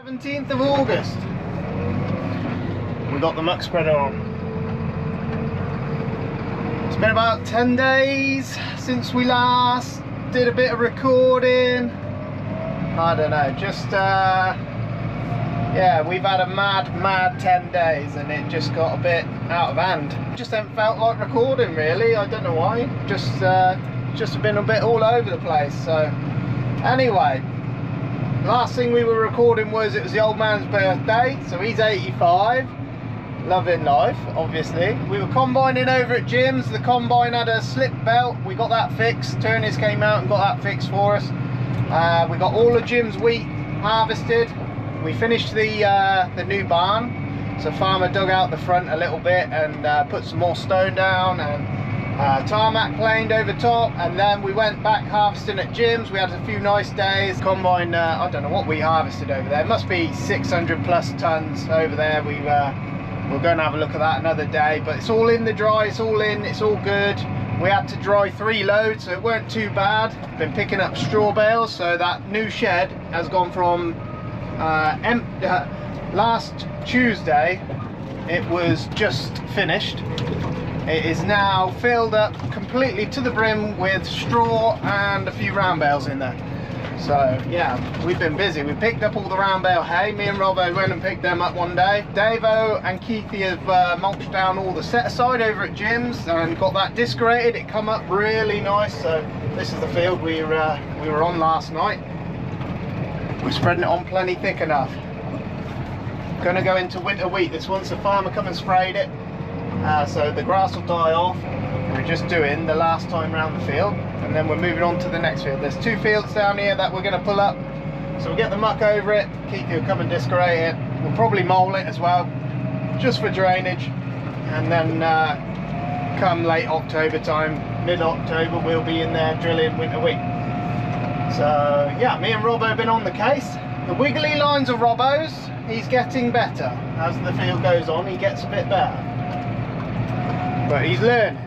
17th of August. We got the muck spreader on. It's been about 10 days since we last did a bit of recording. I don't know, just yeah, we've had a mad 10 days and it just got a bit out of hand. Just haven't felt like recording really, I don't know why. Just been a bit all over the place. So anyway, last thing we were recording it was the old man's birthday, so he's 85, loving life obviously. We were combining over at Jim's. The combine had a slip belt, we got that fixed. Turners came out and got that fixed for us. We got all of Jim's wheat harvested. We finished the new barn, so farmer dug out the front a little bit and put some more stone down and tarmac planed over top, and then we went back harvesting at Jim's. We had a few nice days. Combine, I don't know what we harvested over there, it must be 600 plus tons over there. We're going to have a look at that another day, but it's all in the dry, it's all in, it's all good. We had to dry 3 loads, so it weren't too bad. Been picking up straw bales, so that new shed has gone from last Tuesday it was just finished. It is now filled up completely to the brim with straw and a few round bales in there. So yeah, we've been busy. We picked up all the round bale hay. Me and Robbo went and picked them up one day. Davo and Keithy have mulched down all the set aside over at Jim's and got that discorated. It come up really nice. So this is the field we were on last night. We're spreading it on plenty thick enough. Gonna go into winter wheat this one. So farmer come and sprayed it. So the grass will die off. We're just doing the last time round the field, and then we're moving on to the next field. There's 2 fields down here that we're going to pull up, so we'll get the muck over it. Keith will come and discorate it. We'll probably mole it as well, just for drainage, and then come late October time, mid-October, we'll be in there drilling winter wheat. So yeah, me and Robbo have been on the case. The wiggly lines of Robbo's, he's getting better as the field goes on. He gets a bit better, but he's learning.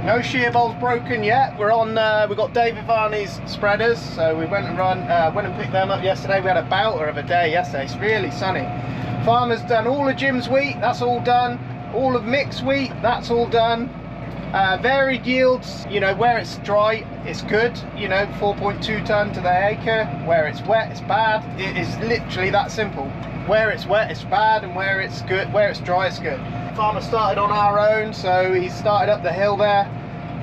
No shear bolts broken yet. We're on. We got David Varney's spreaders, so we went and picked them up yesterday. We had a belter of a day yesterday. It's really sunny. Farmer's done all of Jim's wheat. That's all done. All of Mick's wheat. That's all done. Varied yields. You know, where it's dry, it's good. You know, 4.2 ton to the acre. Where it's wet, it's bad. It is literally that simple. Where it's wet, it's bad, and where it's good, where it's dry, it's good. Farmer started on our own, so he started up the hill there,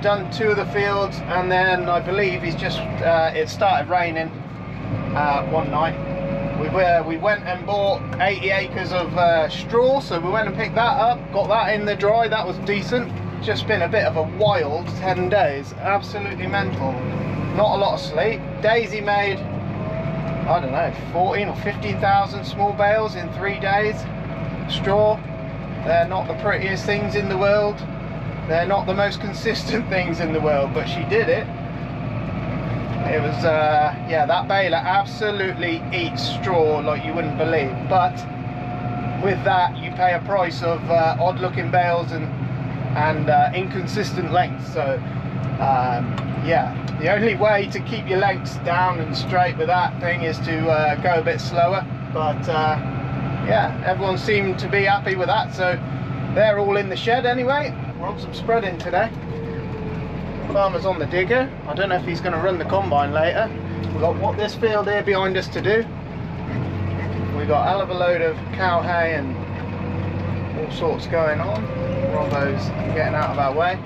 done 2 of the fields, and then I believe he's just it started raining one night. We went and bought 80 acres of straw, so we went and picked that up, got that in the dry. That was decent. Just been a bit of a wild 10 days, absolutely mental. Not a lot of sleep. Daisy made, I don't know, 14 or 15,000 small bales in 3 days. Straw. They're not the prettiest things in the world. They're not the most consistent things in the world, but she did it. It was, yeah, that baler absolutely eats straw like you wouldn't believe. But with that, you pay a price of odd looking bales and inconsistent lengths. So, yeah, the only way to keep your lengths down and straight with that thing is to go a bit slower. But, yeah, everyone seemed to be happy with that, so they're all in the shed anyway. We're on some spreading today. Farmer's on the digger. I don't know if he's going to run the combine later. We've got this field here behind us to do. We've got a hell of a load of cow hay and all sorts going on. Robbo's getting out of our way.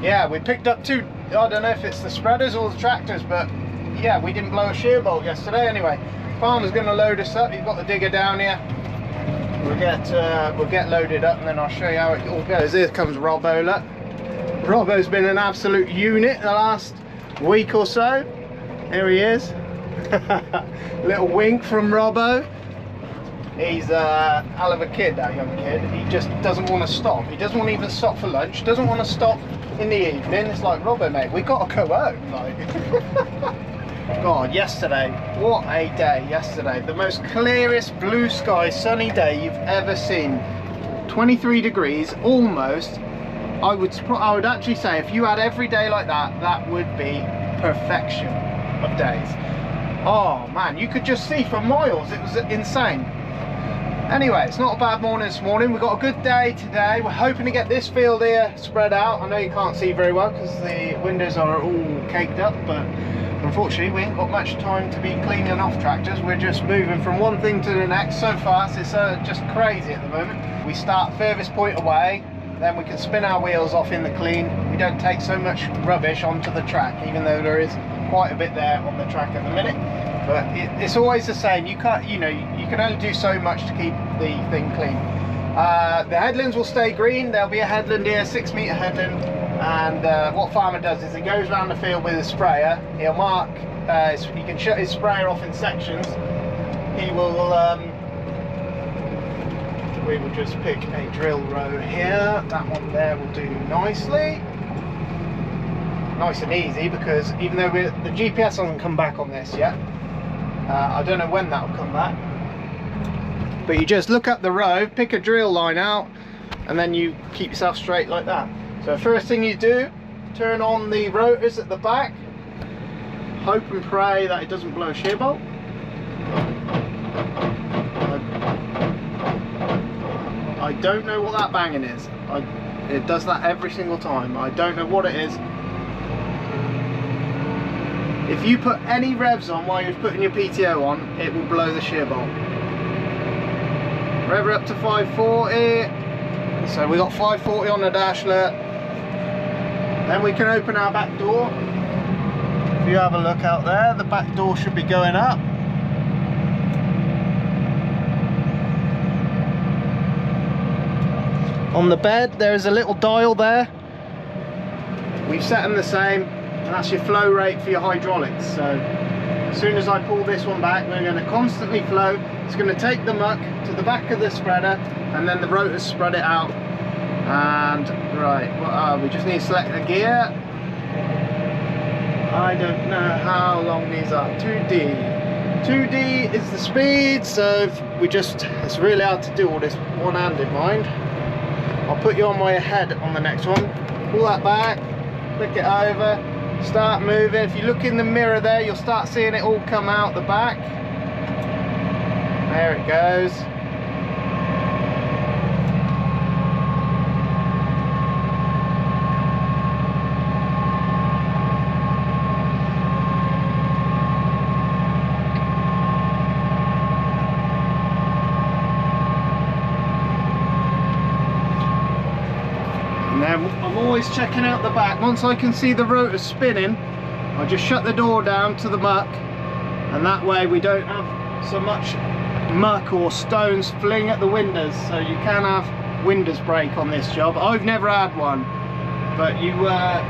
Yeah, we picked up 2, I don't know if it's the spreaders or the tractors, but yeah, we didn't blow a shear bolt yesterday anyway. Farmer's going to load us up. He's got the digger down here. We'll get loaded up, and then I'll show you how it all goes. Here comes Robbo. Look, Robbo's been an absolute unit the last week or so. Here he is. Little wink from Robbo. He's a hell of a kid, that young kid. He just doesn't want to stop. He doesn't want to even stop for lunch. Doesn't want to stop in the evening. It's like, Robbo, mate, we got to go home. Like. God, yesterday, what a day yesterday. The most clearest blue sky sunny day you've ever seen. 23 degrees almost. I would actually say if you had every day like that, that would be perfection of days. Oh man, you could just see for miles. It was insane. Anyway, it's not a bad morning this morning. We've got a good day today. We're hoping to get this field here spread out. I know you can't see very well because the windows are all caked up, but unfortunately we ain't got much time to be cleaning off tractors. We're just moving from one thing to the next so fast. It's just crazy at the moment. We start furthest point away, then we can spin our wheels off in the clean. We don't take so much rubbish onto the track, even though there is quite a bit there on the track at the minute. But it's always the same. You can't, you know, you can only do so much to keep the thing clean. The headlands will stay green. There'll be a headland here, 6 metre headland. And what farmer does is he goes around the field with a sprayer. He'll mark, he can shut his sprayer off in sections. He will, we will just pick a drill row here. That one there will do nicely. Nice and easy, because even though the GPS hasn't come back on this yet, I don't know when that will come back. But you just look up the road, pick a drill line out, and then you keep yourself straight like that. So first thing you do, turn on the rotors at the back, hope and pray that it doesn't blow a shear bolt. I don't know what that banging is. It does that every single time. I don't know what it is. If you put any revs on while you're putting your PTO on, it will blow the shear bolt. Rev up to 540. So we got 540 on the dashlet. Then we can open our back door. If you have a look out there, the back door should be going up. On the bed, there is a little dial there. We've set them the same, and that's your flow rate for your hydraulics. So as soon as I pull this one back, we're going to constantly flow. It's going to take the muck to the back of the spreader, and then the rotors spread it out. And right, we just need to select the gear. I don't know how long these are. 2D. 2D is the speed, so it's really hard to do all this one-handed, mind. I'll put you on my head on the next one. Pull that back, flick it over, start moving. If you look in the mirror there, you'll start seeing it all come out the back. There it goes. I'm always checking out the back. Once I can see the rotor spinning, I just shut the door down to the muck, and that way we don't have so much muck or stones fling at the windows. So you can have windows break on this job. I've never had one, but you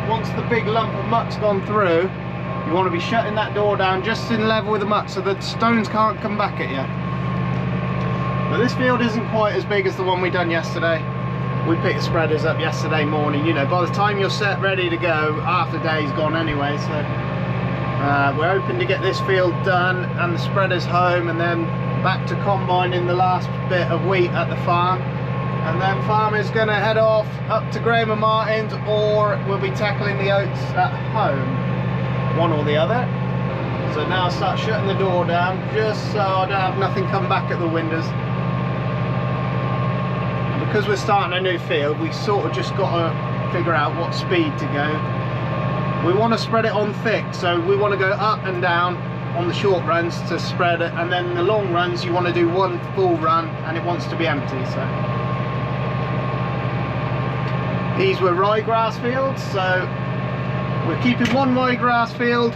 once the big lump of muck's gone through, you want to be shutting that door down just in level with the muck so the stones can't come back at you. But this field isn't quite as big as the one we done yesterday. We picked the spreaders up yesterday morning. You know, by the time you're set ready to go, half the day's gone anyway. So we're hoping to get this field done and the spreaders home, and then back to combining the last bit of wheat at the farm. And then farmer's going to head off up to Graham and Martin's, or we'll be tackling the oats at home, one or the other. So now start shutting the door down, just so I don't have nothing come back at the windows. Because we're starting a new field, we sort of just got to figure out what speed to go. We want to spread it on thick, so we want to go up and down on the short runs to spread it, and then the long runs you want to do one full run and it wants to be empty. So these were ryegrass fields, so we're keeping one ryegrass field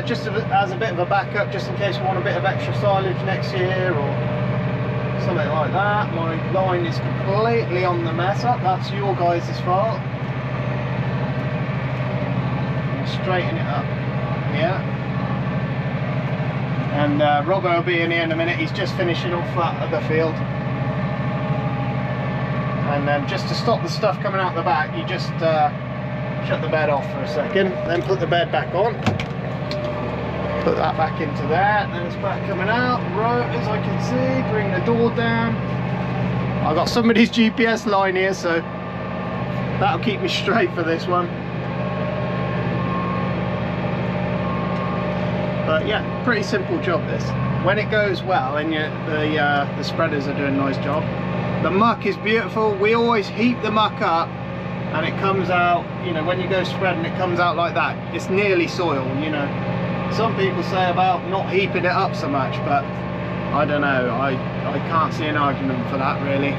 just as a bit of a backup, just in case we want a bit of extra silage next year or something like that. My line is completely on the mess up. That's your guys' fault. Straighten it up. Yeah. And Robbo will be in here in a minute. He's just finishing off that other field. And then just to stop the stuff coming out the back, you just shut the bed off for a second, then put the bed back on. Put that back into there, and then it's back coming out. Rotors, I can see. Bring the door down. I've got somebody's GPS line here, so that'll keep me straight for this one. But yeah, pretty simple job this. When it goes well and the spreaders are doing a nice job. The muck is beautiful. We always heap the muck up and it comes out, you know, when you go spreading it comes out like that. It's nearly soil, you know. Some people say about not heaping it up so much, but I don't know, I can't see an argument for that really.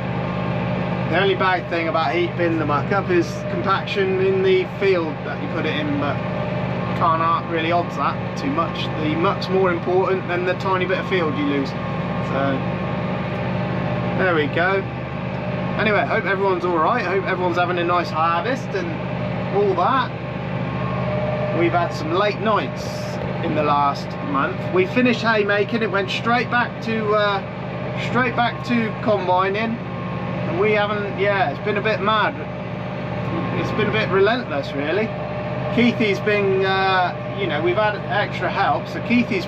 The only bad thing about heaping the muck up is compaction in the field that you put it in, but can't really odds that too much. The muck's more important than the tiny bit of field you lose. So there we go. Anyway, I hope everyone's alright. I hope everyone's having a nice harvest and all that. We've had some late nights in the last month. We finished haymaking, it went straight back to combining, and we haven't, yeah, it's been a bit mad. It's been a bit relentless really. Keithy's been, you know, we've had extra help, so Keithy's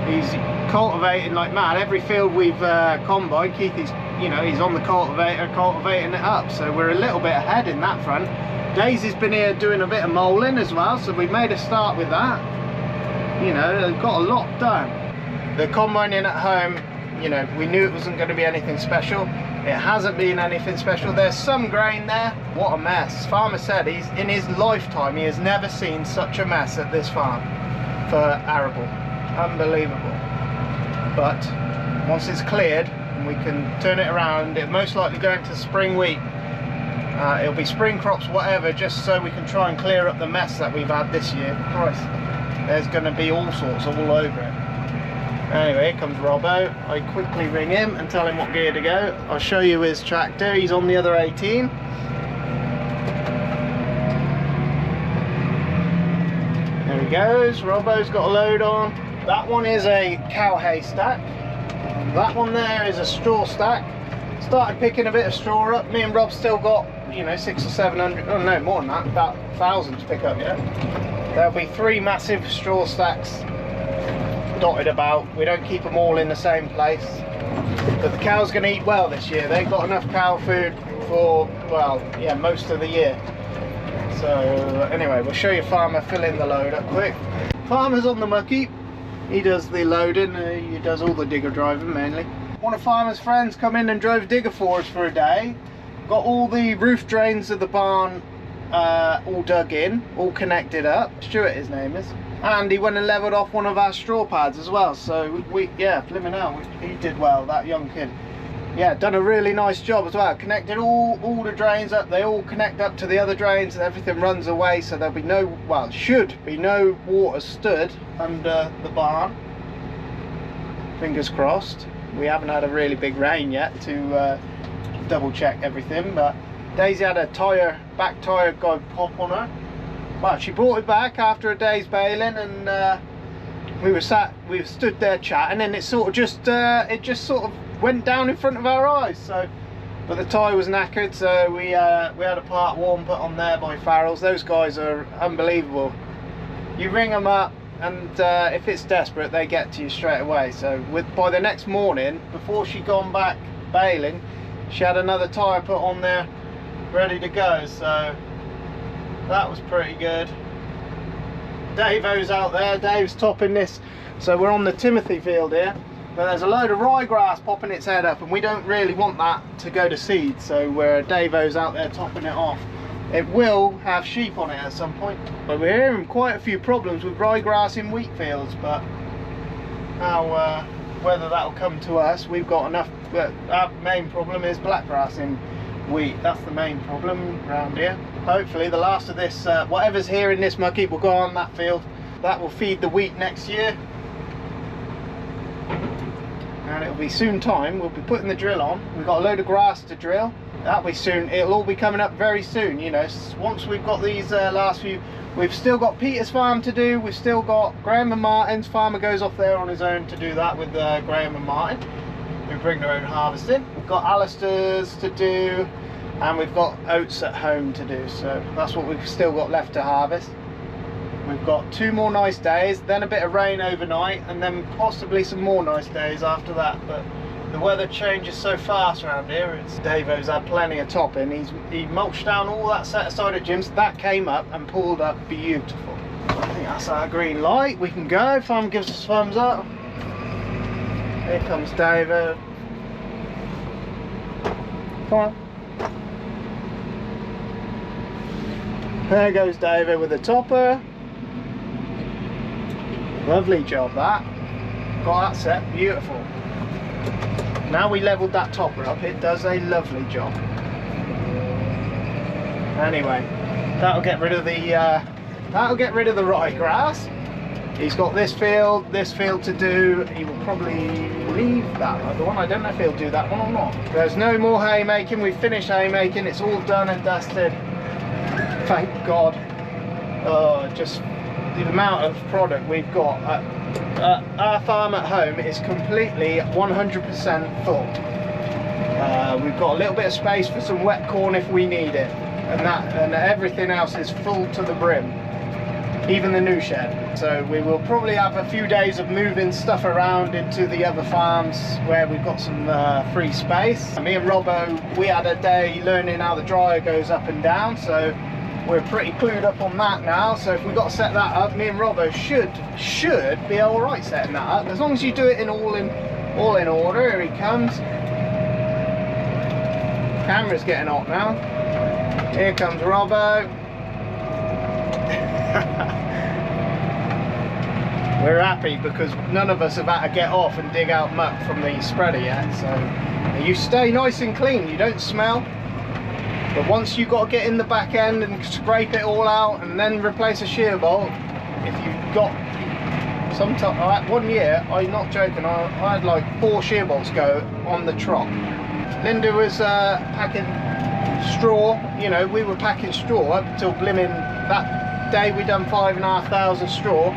he's cultivating like mad. Every field we've combined, Keithy's, you know, he's on the cultivator cultivating it up, so we're a little bit ahead in that front. Daisy's been here doing a bit of molding as well, so we made a start with that. You know, they've got a lot done. The combining at home, you know, we knew it wasn't going to be anything special. It hasn't been anything special. There's some grain there. What a mess. Farmer said he's in his lifetime he has never seen such a mess at this farm for arable. Unbelievable. But once it's cleared and we can turn it around, it'll most likely go into spring wheat. It'll be spring crops, whatever, just so we can try and clear up the mess that we've had this year. Christ, there's going to be all sorts all over it. Anyway, here comes Robbo. I quickly ring him and tell him what gear to go. I'll show you his tractor. He's on the other 18. There he goes. Robbo's got a load on. That one is a cow hay stack. That one there is a straw stack. Started picking a bit of straw up. Me and Rob still got, you know, 600 or 700, oh no, more than that, about 1,000 to pick up yet. There'll be 3 massive straw stacks dotted about. We don't keep them all in the same place, but the cows going to eat well this year. They've got enough cow food for, well, yeah, most of the year. So anyway, we'll show you Farmer filling the load up quick. Farmer's on the mucky. He does the loading, he does all the digger driving mainly. One of Farmer's friends come in and drove a digger for us for a day. Got all the roof drains of the barn all dug in, all connected up. Stuart his name is. And he went and levelled off one of our straw pads as well. So yeah, flipping out, he did well, that young kid. Yeah, done a really nice job as well. Connected all the drains up. They all connect up to the other drains and everything runs away, so there'll be no, well, should be no water stood under the barn. Fingers crossed. We haven't had a really big rain yet to double check everything, but Daisy had a back tyre guy pop on her. Well, she brought it back after a day's baling, and we stood there chatting, and it just sort of went down in front of our eyes. So, but the tyre was knackered, so we had a part 1 put on there by Farrell's. Those guys are unbelievable. You ring them up, and if it's desperate, they get to you straight away. So by the next morning, before she'd gone back baling, she had another tyre put on there ready to go, so that was pretty good. Dave-O's out there. Dave's topping this. So we're on the Timothy field here, but there's a load of ryegrass popping its head up, and we don't really want that to go to seed, so Dave-O's out there topping it off. It will have sheep on it at some point, but we're hearing quite a few problems with ryegrass in wheat fields, but how whether that'll come to us, we've got enough. Our main problem is blackgrass in wheat. That's the main problem around here. Hopefully the last of this, whatever's here in this mucky, will go on that field. That will feed the wheat next year, and it'll be soon time. We'll be putting the drill on. We've got a load of grass to drill. That'll be soon. It'll all be coming up very soon, you know. Once we've got these last few, we've still got Peter's farm to do. We've still got Graham and Martin's. Farmer goes off there on his own to do that with Graham and Martin. We bring their own harvesting. We've got Alistair's to do, and we've got oats at home to do. So that's what we've still got left to harvest. We've got 2 more nice days, then a bit of rain overnight, and then possibly some more nice days after that. But the weather changes so fast around here. Dave-O's had plenty of topping. He mulched down all that set aside at Jim's. That came up and pulled up beautiful. think that's our green light. We can go. Farm gives us thumbs up. Here comes David. Come on. There goes David with the topper. Lovely job that. Got that set, beautiful. Now we leveled that topper up, it does a lovely job. Anyway, that'll get rid of the ryegrass. He's got this field to do. He will probably leave that other one. I don't know if he'll do that one or not. There's no more haymaking. We've finished haymaking. It's all done and dusted. Thank God. Just the amount of product we've got. Our farm at home is completely 100% full. We've got a little bit of space for some wet corn if we need it, and everything else is full to the brim, even the new shed. So we will probably have a few days of moving stuff around into the other farms where we've got some free space. Me and Robbo, we had a day learning how the dryer goes up and down, so we're pretty clued up on that now. So if we've got to set that up, me and Robbo should be all right setting that up, as long as you do it all in order. Here he comes. Camera's getting hot now. Here comes Robbo. We're happy because none of us have had to get off and dig out muck from the spreader yet, so you stay nice and clean, you don't smell. But once you've got to get in the back end and scrape it all out and then replace a shear bolt, if you've got sometime, 1 year, I'm not joking, I had like 4 shear bolts go on the trot. Linda was packing straw, you know, we were packing straw up until blimmin' that day we done 5,500 straw.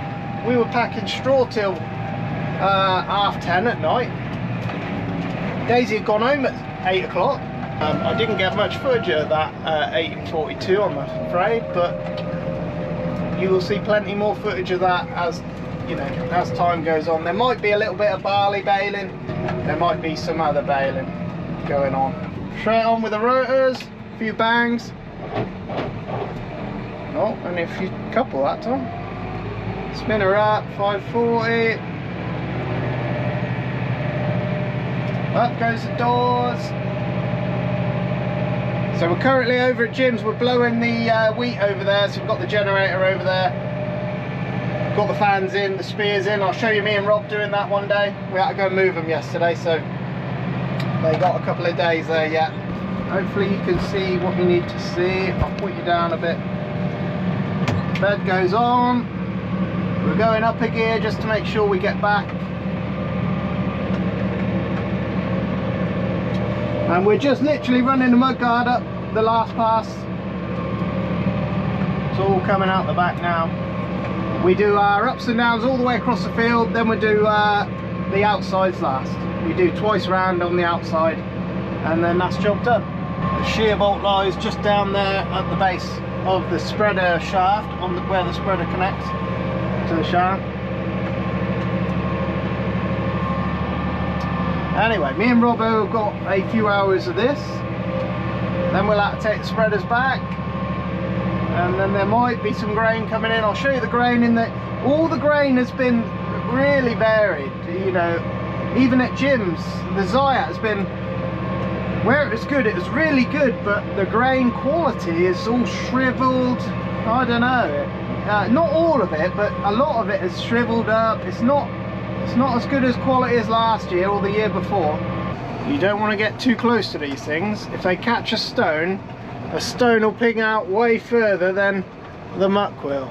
We were packing straw till 10:30 at night. Daisy had gone home at 8 o'clock. I didn't get much footage of that 1842, I'm afraid, but you will see plenty more footage of that as as time goes on. There might be a little bit of barley baling, there might be some other baling going on. Straight on with the rotors, a few bangs. Oh, only a couple that time. Spin her up, 540. Up goes the doors. So we're currently over at Jim's, we're blowing the wheat over there, so we've got the generator over there. Got the fans in, the spears in. I'll show you me and Rob doing that one day. We had to go move them yesterday, so they got a couple of days there yet. Hopefully you can see what you need to see. I'll put you down a bit. Bed goes on. We're going up a gear just to make sure we get back. And we're just literally running the mud guard up the last pass. It's all coming out the back now. We do our ups and downs all the way across the field, then we do the outsides last. We do twice round on the outside, and then that's job done. The shear bolt lies just down there at the base of the spreader shaft, where the spreader connects to the shaft. Anyway, me and Robbo have got a few hours of this, then we'll have to take the spreaders back, and then there might be some grain coming in. I'll show you the grain in there. All the grain has been really varied, you know. Even at Jim's, the Zayat has been, where it was good, it was really good, but the grain quality is all shriveled. I don't know, not all of it, but a lot of it is shriveled up. It's not as good as quality as last year or the year before. You don't want to get too close to these things. If they catch a stone will ping out way further than the muck will.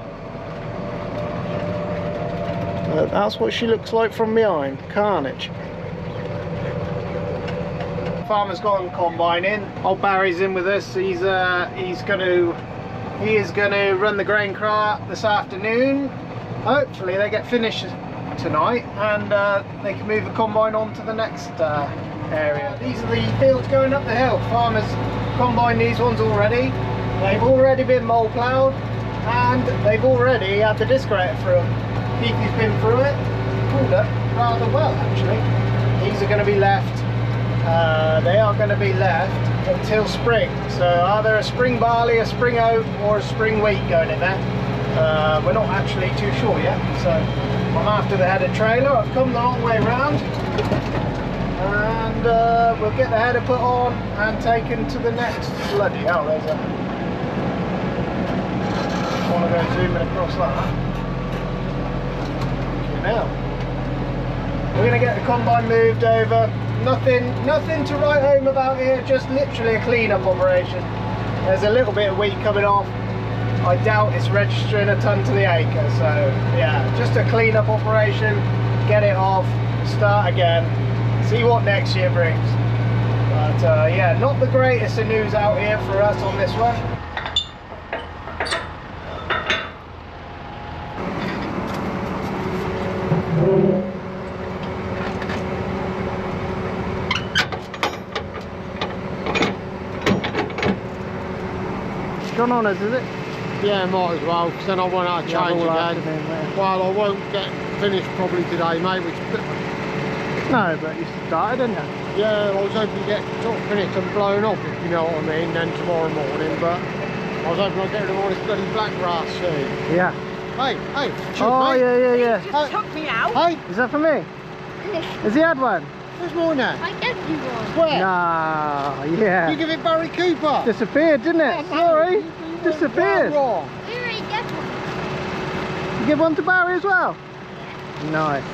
That's what she looks like from behind. Carnage. Farmer's gone combining. Old Barry's in with us. He is going to run the grain cart this afternoon. Hopefully they get finished tonight, and they can move the combine on to the next area. These are the fields going up the hill. Farmers combined these ones already. They've already been mole ploughed, and they've already had the disc rake through them. Keithy's been through it, pulled up rather well actually. These are going to be left. They are going to be left until spring. So either a spring barley, a spring oat, or a spring wheat going in there. We're not actually too sure yet, so I'm after the header trailer. I've come the long way round, and we'll get the header put on and taken to the next. Bloody hell, there's a... I want to go zooming across that. Okay, now we're going to get the combine moved over. Nothing to write home about here, just literally a clean-up operation. There's a little bit of wheat coming off. I doubt it's registering a ton to the acre, so yeah, just a clean-up operation, get it off, start again, see what next year brings. But yeah, not the greatest of news out here for us on this one. Gone on us, is it? Yeah, might as well, because then I won't have to change again. Well, I won't get finished probably today, mate. No, but you started, didn't you? Yeah, I was hoping to get sort of finished and blown up, if you know what I mean, then tomorrow morning, but I was hoping I'd get rid of all this bloody black grass soon. Yeah. Hey, cheers, oh, mate. Yeah. You just took me out. Hey, is that for me? Has he had one? where's mine at? I gave you one. Where? Nah, yeah. You give it Barry Cooper. Disappeared, didn't it? Oh, no, Sorry. you Disappeared. wrong. We already gave one. You give one to Barry as well? Nice.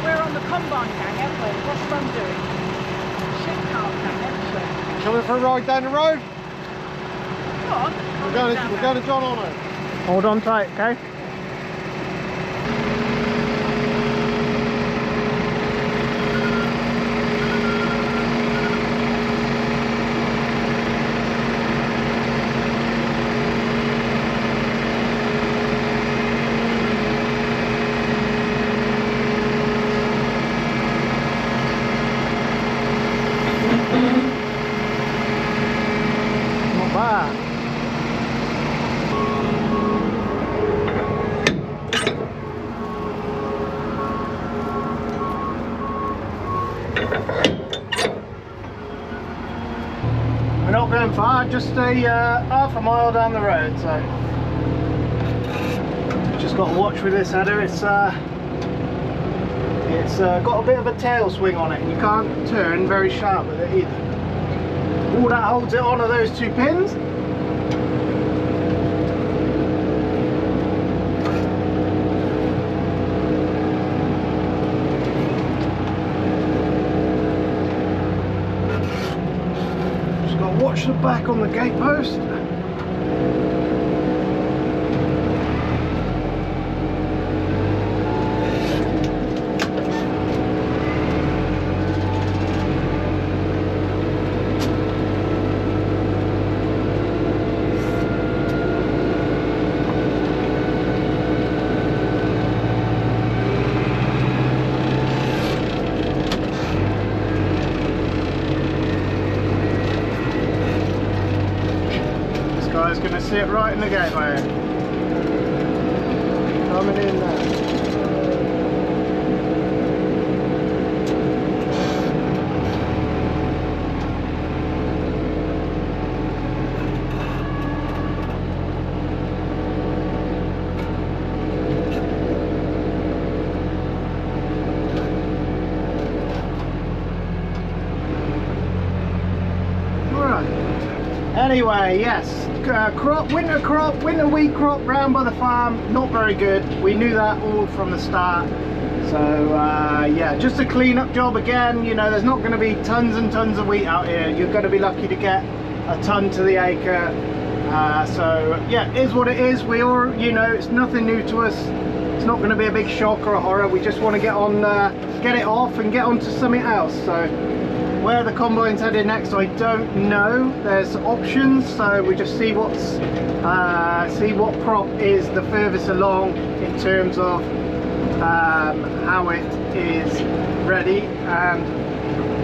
We're on the combine gang, aren't we? What's Mum doing? Shit cart gang, isn't Coming for a ride down the road? she? Go on. We're going to John Honor. Hold on tight, okay? Not bad. We're not going far, just a half a mile down the road, so just got to watch with this header. It's got a bit of a tail swing on it. You can't turn very sharp with it either. All that holds it on are those two pins. Watch the back on the gate post. Guy's going to sit right in the gateway. Coming in there. Right. Anyway, yes. Winter wheat crop round by the farm, not very good. We knew that all from the start. So yeah, just a clean up job again. You know, there's not going to be tons and tons of wheat out here. You're going to be lucky to get a ton to the acre. So yeah, it is what it is. We all, you know, it's nothing new to us. It's not going to be a big shock or a horror. We just want to get on, get it off and get on to something else. So where the combine's headed next, I don't know. There's options, so we just see what's see what crop is the furthest along in terms of how it is ready, and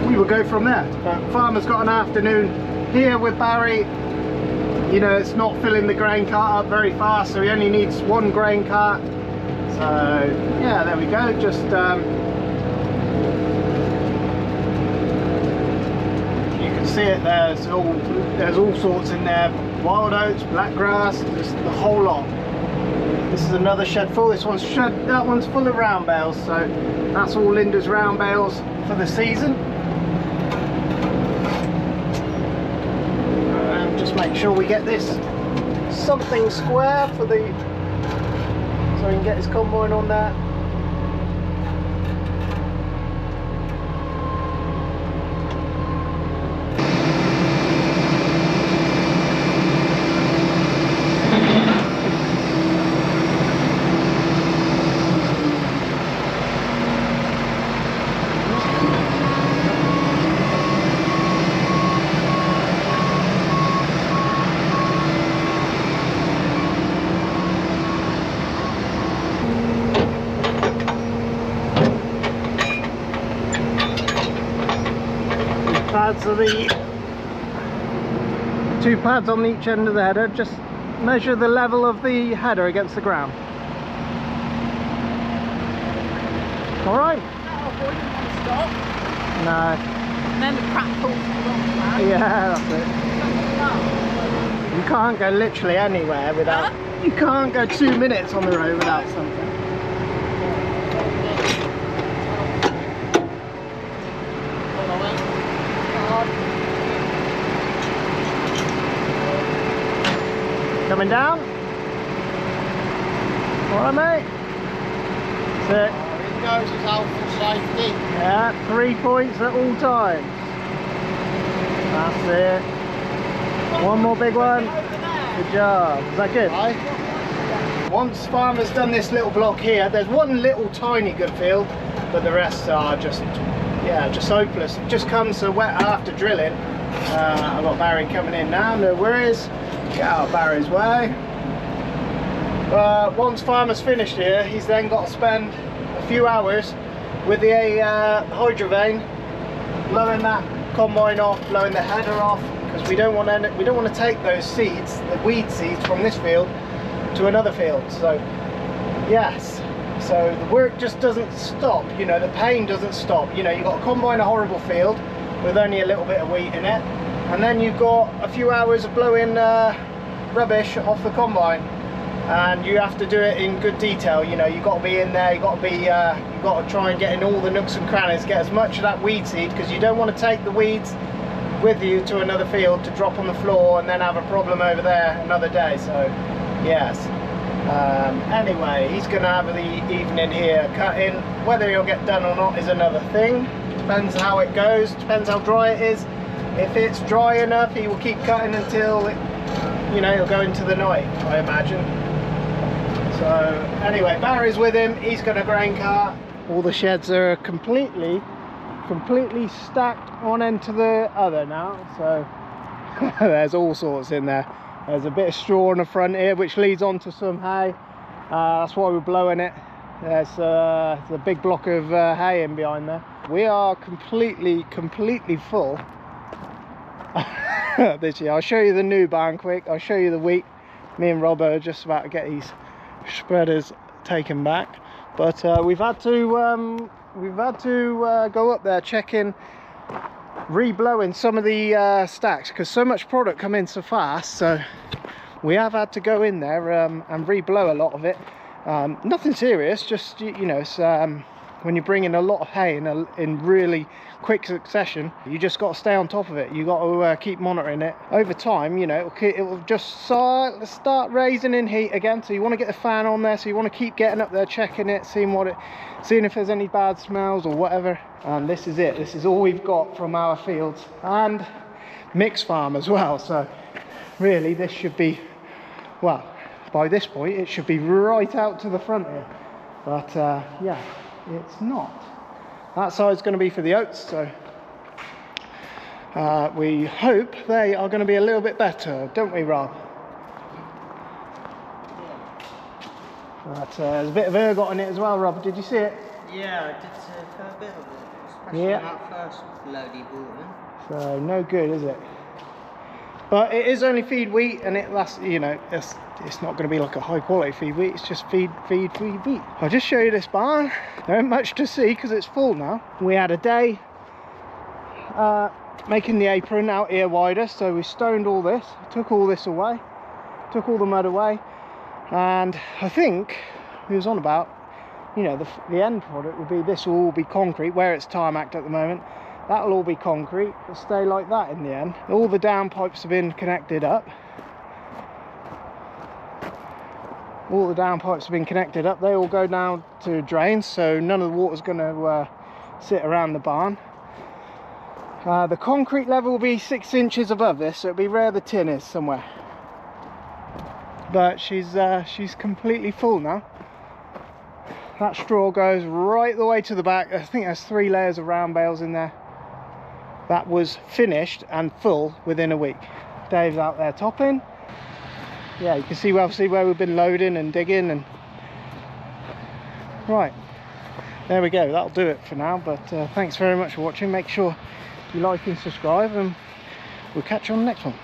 we will go from there. But farmer's got an afternoon here with Barry. You know, it's not filling the grain cart up very fast, so he only needs one grain cart. So yeah, there we go. Just see it, there's all sorts in there, wild oats, black grass, just the whole lot. This is another shed full. This one's shed, that one's full of round bales, so that's all Linda's round bales for the season. And just make sure we get this something square for the, so he can get his combine on there. Pads are the two pads on each end of the header. Just measure the level of the header against the ground. All right. Stop. No. And then the crap pulls along. Yeah, that's it. You can't go literally anywhere without. You can't go 2 minutes on the road without something. Coming down. Alright, mate. That's it. Here goes his health and safety. Yeah, 3 points at all times. That's it. One more big one. Good job. Is that good? Right. Once farmer's done this little block here, there's one little tiny good field, but the rest are just, yeah, just hopeless. It just comes so wet after drilling. I've got Barry coming in now, no worries. Get out of Barry's way. Once farmer's finished here, he's then got to spend a few hours with the hydrovane, blowing that combine off, blowing the header off, because we don't want to take those seeds, the weed seeds from this field to another field. So yes, so the work just doesn't stop, you know, the pain doesn't stop. You know, you've got to combine a horrible field with only a little bit of wheat in it, and then you've got a few hours of blowing rubbish off the combine, and you have to do it in good detail. You know, you've got to be in there, you've got to try and get in all the nooks and crannies, get as much of that weed seed, because you don't want to take the weeds with you to another field to drop on the floor and then have a problem over there another day. So yes, anyway, he's going to have the evening here cutting. Whether he'll get done or not is another thing. Depends how it goes, depends how dry it is. If it's dry enough, he will keep cutting until it, you know, he'll go into the night, I imagine. So anyway, Barry's with him, he's got a grain cart. All the sheds are completely stacked one end to the other now, so there's all sorts in there. There's a bit of straw in the front here which leads on to some hay. That's why we're blowing it. There's a big block of hay in behind there. We are completely full this year. I'll show you the new barn quick. I'll show you the wheat. Me and Rob are just about to get these spreaders taken back, but we've had to go up there, check in, re-blowing some of the stacks, because so much product come in so fast. So we have had to go in there and re-blow a lot of it. Nothing serious, just you know, it's, when you bring in a lot of hay in really quick succession, you just got to stay on top of it. You got to keep monitoring it. Over time, you know, it will just start raising in heat again. So you want to get the fan on there. So you want to keep getting up there, checking it, seeing if there's any bad smells or whatever. And this is it. This is all we've got from our fields and mixed farm as well. So really, this should be, well, by this point, it should be right out to the front here. But yeah, it's not. That side's going to be for the oats, so we hope they are going to be a little bit better, don't we, Rob? But there's a bit of ergot in it as well, Rob. Did you see it? Yeah, I did see a fair bit of it, especially that first load he bought in. So no good, is it? But it is only feed wheat, and that's, you know, it's not going to be like a high quality feed wheat. It's just feed wheat. I'll just show you this barn. There ain't much to see because it's full now. We had a day making the apron out here wider, so we stoned all this, took all this away, took all the mud away, And I think he was on about, you know, the end product would be, this will all be concrete, where it's tarmacked at the moment. That'll all be concrete. It'll stay like that in the end. All the downpipes have been connected up. All the downpipes have been connected up. They all go down to drains, so none of the water's going to sit around the barn. The concrete level will be 6 inches above this, so it'll be where the tin is somewhere. But she's completely full now. That straw goes right the way to the back. I think there's 3 layers of round bales in there. That was finished and full within a week. Dave's out there topping. Yeah, you can see obviously where we've been loading and digging. And right, there we go. That'll do it for now. But thanks very much for watching. Make sure you like and subscribe, and we'll catch you on the next one.